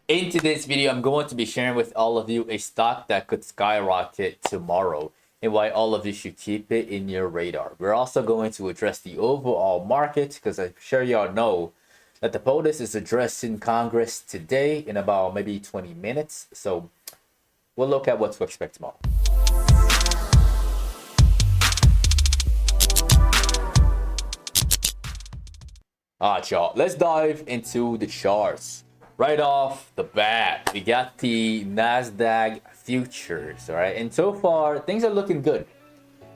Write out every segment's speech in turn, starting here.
In today's video, I'm going to be sharing with all of you a stock that could skyrocket tomorrow and why all of you should keep it in your radar. We're also going to address the overall market because I'm sure y'all know that the POTUS is addressing Congress today in about maybe 20 minutes. So we'll look at what to expect tomorrow. Alright, y'all, let's dive into the charts. Right off the bat, we got the NASDAQ futures, all right? And so far, things are looking good.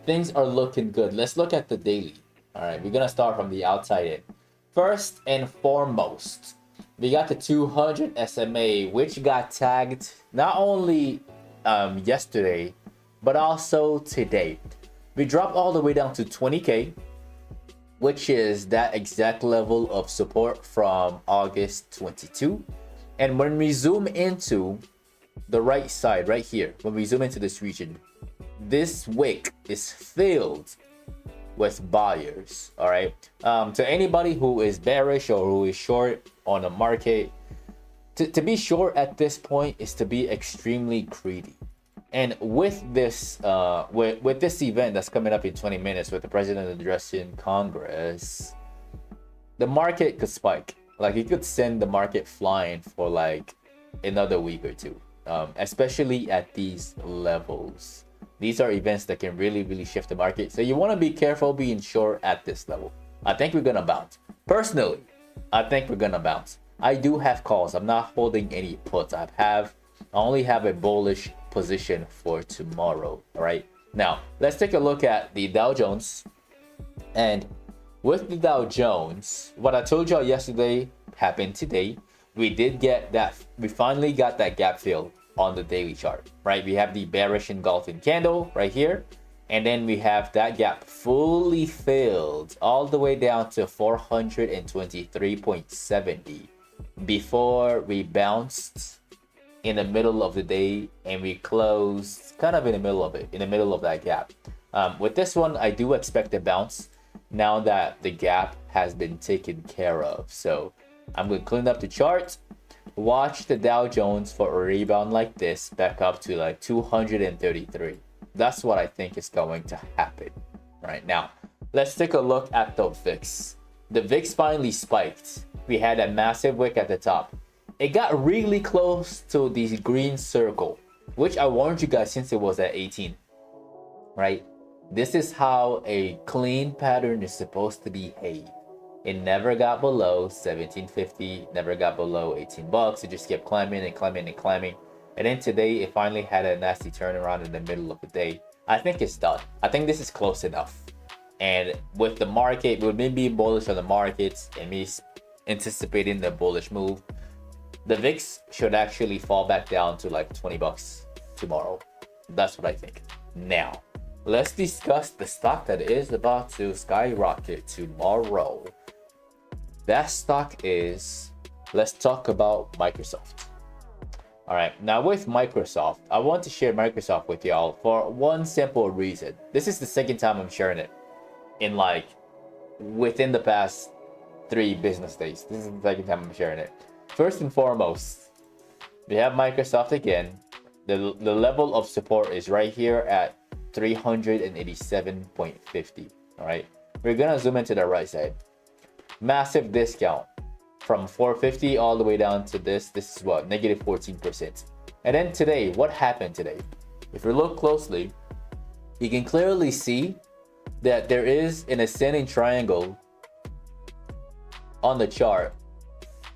Things are looking good. Let's look at the daily. All right, we're gonna start from the outside in. First and foremost, we got the 200 SMA, which got tagged not only yesterday, but also today. We dropped all the way down to 20K, which is that exact level of support from August 22. And when we zoom into the right side, right here, when we zoom into this region, this wick is filled with buyers. All right. To anybody who is bearish or who is short on the market, to be short at this point is to be extremely greedy. And with this with this event that's coming up in 20 minutes with the president addressing Congress, the market could spike. Like, it could send the market flying for like another week or two, especially at these levels. These are events that can really shift the market. So you want to be careful being short at this level. I think we're gonna bounce. Personally, I think we're gonna bounce. I do have calls. I'm not holding any puts. I only have a bullish position for tomorrow. All right, now let's take a look at the Dow Jones. And with the Dow Jones, what I told y'all yesterday happened today. We finally got that gap fill on the daily chart, right? We have the bearish engulfing candle right here, and then we have that gap fully filled all the way down to 423.70 before we bounced in the middle of the day, and we closed kind of in the middle of it, in the middle of that gap. With this one, I do expect a bounce now that the gap has been taken care of. So I'm going to clean up the chart, watch the Dow Jones for a rebound like this back up to like 233. That's what I think is going to happen right now. Let's take a look at the VIX. The VIX finally spiked. We had a massive wick at the top. It got really close to the green circle, which I warned you guys since it was at 18, right? This is how a clean pattern is supposed to behave. It never got below 1750, never got below 18 bucks. It just kept climbing and climbing and climbing. And then today, it finally had a nasty turnaround in the middle of the day. I think it's done. I think this is close enough. And with the market, with me being bullish on the markets and me anticipating the bullish move, the VIX should actually fall back down to like 20 bucks tomorrow. That's what I think. Now, let's discuss the stock that is about to skyrocket tomorrow. That stock is, let's talk about Microsoft. All right, now with Microsoft, I want to share Microsoft with y'all for one simple reason. This is the second time I'm sharing it in like within the past 3 business days. This is the second time I'm sharing it. First and foremost, we have Microsoft again. The level of support is right here at 387.50. All right, we're gonna zoom into the right side. Massive discount from 450 all the way down to this. This is what, negative 14%. And then today, what happened today? If you look closely, you can clearly see that there is an ascending triangle on the chart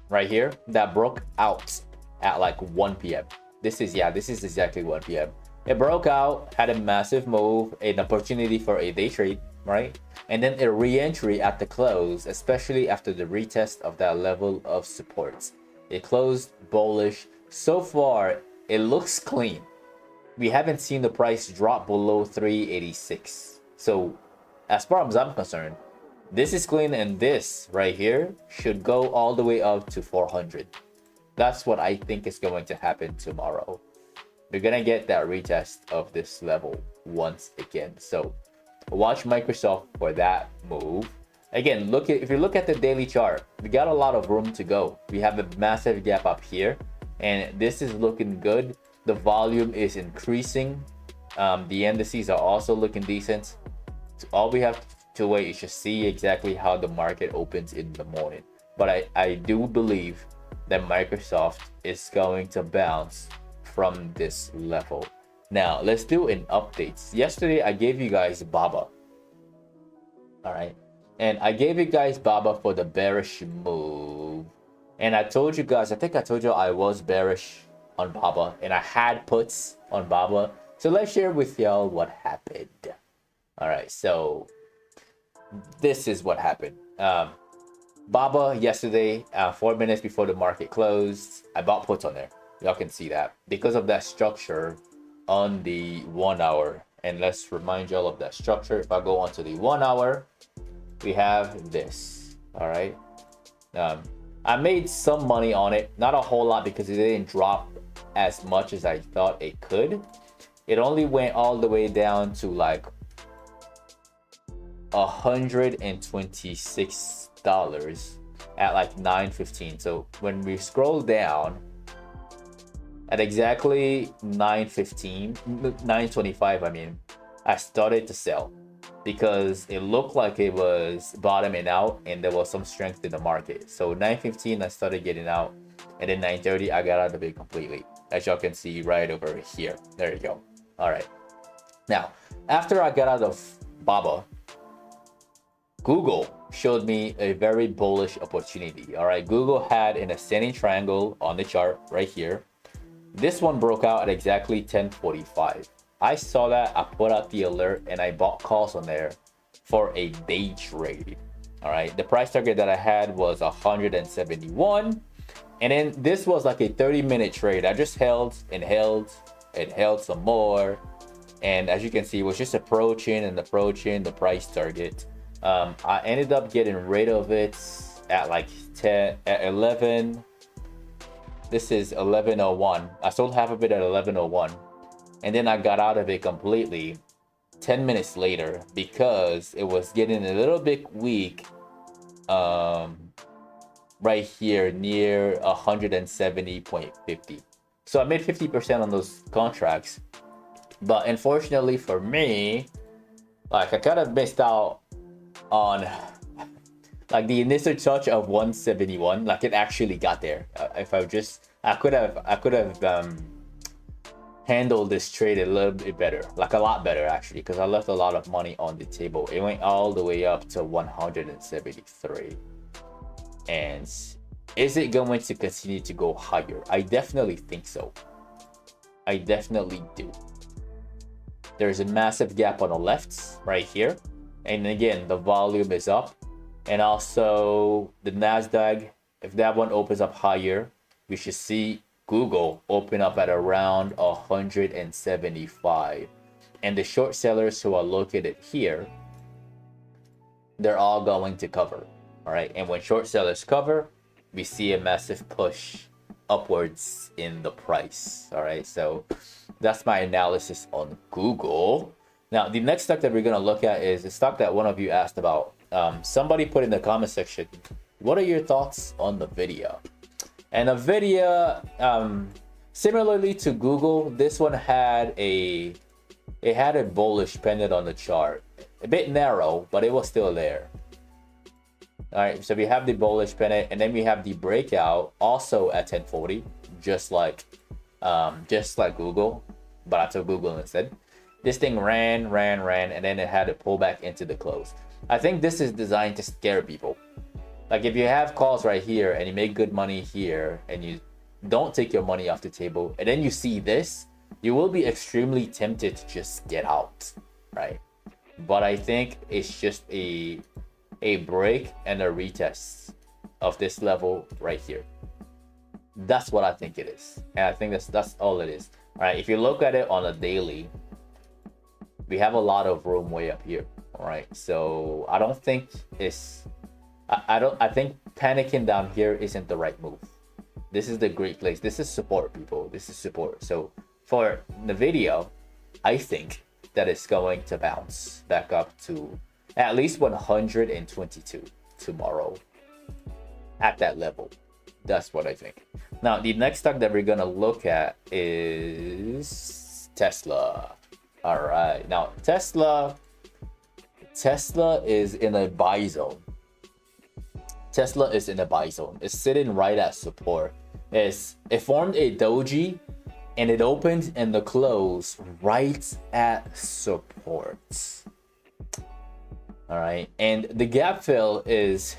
right here that broke out at like 1 p.m. This is exactly 1 p.m. It broke out, had a massive move, an opportunity for a day trade, right? And then a re-entry at the close, especially after the retest of that level of support. It closed bullish. So far, it looks clean. We haven't seen the price drop below 386. So as far as I'm concerned, this is clean, and this right here should go all the way up to 400. That's what I think is going to happen tomorrow. We're gonna get that retest of this level once again. So watch Microsoft for that move. Again, if you look at the daily chart, we got a lot of room to go. We have a massive gap up here, and this is looking good. The volume is increasing. The indices are also looking decent. So all we have to wait is just see exactly how the market opens in the morning. But I do believe that Microsoft is going to bounce from this level. Now let's do an update. Yesterday I gave you guys Baba. All right, and I gave you guys Baba for the bearish move, and I told you guys, I think I told you I was bearish on Baba and I had puts on Baba. So let's share with y'all what happened. All right, so this is what happened. Baba yesterday, 4 minutes before the market closed, I bought puts on there. Y'all can see that because of that structure on the 1 hour. And let's remind y'all of that structure. If I go onto the 1 hour, we have this. All right. I made some money on it, not a whole lot because it didn't drop as much as I thought it could. It only went all the way down to like $126 at like 9:15. So when we scroll down at exactly 9:15, 9:25, I mean, I started to sell because it looked like it was bottoming out and there was some strength in the market. So 9:15 I started getting out, and then 9:30 I got out of it completely, as y'all can see right over here. There you go. All right, now after I got out of Baba, Google showed me a very bullish opportunity. All right, Google had an ascending triangle on the chart right here. This one broke out at exactly 10:45. I saw that, I put out the alert, and I bought calls on there for a day trade. All right, the price target that I had was 171, and then this was like a 30-minute trade. I just held and held and held some more, and as you can see, it was just approaching and approaching the price target. I ended up getting rid of it at like 11. This is 11:01. I sold half of it at 11:01, and then I got out of it completely 10 minutes later because it was getting a little bit weak right here near 170.50. So I made 50% on those contracts, but unfortunately for me, like I kind of missed out on like the initial touch of 171. Like it actually got there. If I could have handled this trade a little bit better, like a lot better actually, because I left a lot of money on the table. It went all the way up to 173, and is it going to continue to go higher? I definitely think so. I definitely do. There's a massive gap on the left right here, and again the volume is up, and also the Nasdaq, if that one opens up higher, we should see Google open up at around 175, and the short sellers who are located here, they're all going to cover. All right, and when short sellers cover, we see a massive push upwards in the price. All right, so that's my analysis on Google. Now the next stock that we're going to look at is a stock that one of you asked about. Somebody put in the comment section, what are your thoughts on the video? And the video, similarly to Google, this one had a bullish pendant on the chart, a bit narrow, but it was still there. All right, so we have the bullish pendant, and then we have the breakout also at 1040, just like Google, but I took Google instead. This thing ran, and then it had to pull back into the close. I think this is designed to scare people. Like if you have calls right here and you make good money here and you don't take your money off the table, and then you see this, you will be extremely tempted to just get out, right? But I think it's just a break and a retest of this level right here. That's what I think it is, and I think that's all it is. All right, if you look at it on a daily, we have a lot of room way up here. All right, so I don't think it's I think panicking down here isn't the right move. This is the great place. This is support, people. This is support. So for the video, I think that it's going to bounce back up to at least 122 tomorrow at that level. That's what I think. Now, the next stock that we're gonna look at is Tesla. All right, now Tesla is in a buy zone. Tesla is in a buy zone. It's sitting right at support. It formed a doji, and it opened in the close right at support. All right, and the gap fill is,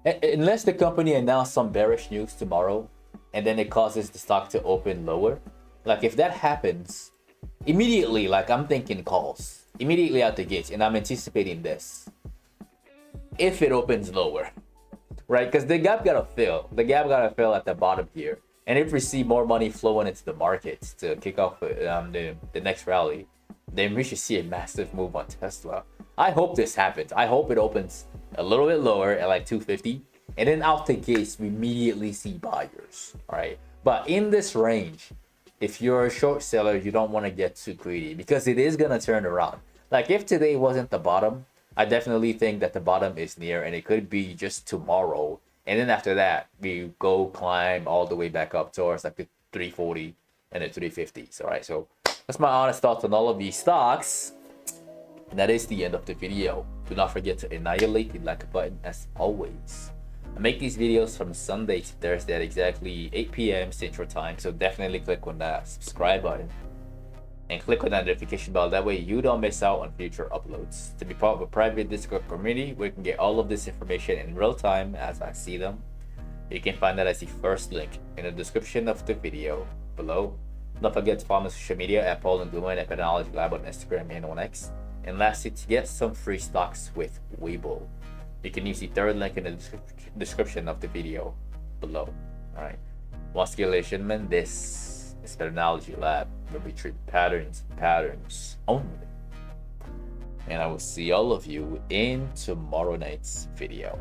unless the company announces some bearish news tomorrow, and then it causes the stock to open lower. Like if that happens, immediately, like I'm thinking calls immediately out the gates, and I'm anticipating this. If it opens lower, right? Because the gap gotta fill. The gap gotta fill at the bottom here. And if we see more money flowing into the markets to kick off the next rally, then we should see a massive move on Tesla. I hope this happens. I hope it opens a little bit lower at like 250. And then out the gates, we immediately see buyers. All right. But in this range, if you're a short seller, you don't want to get too greedy because it is going to turn around. Like if today wasn't the bottom, I definitely think that the bottom is near and it could be just tomorrow. And then after that, we go climb all the way back up towards like the 340 and the 350s. All right, so that's my honest thoughts on all of these stocks. And that is the end of the video. Do not forget to annihilate the like button as always. I make these videos from Sunday to Thursday at exactly 8 p.m. Central Time. So definitely click on that subscribe button and click on that notification bell. That way you don't miss out on future uploads. To be part of a private Discord community where you can get all of this information in real time as I see them, you can find that as the first link in the description of the video below. Don't forget to follow my social media at Paul and Gluman at Patternology Lab on Instagram and on X. And lastly, to get some free stocks with Webull, you can use the third link in the description of the video below. Alright. Once again, ladies and gentlemen, this is Patternology Lab, where we treat patterns only. And I will see all of you in tomorrow night's video.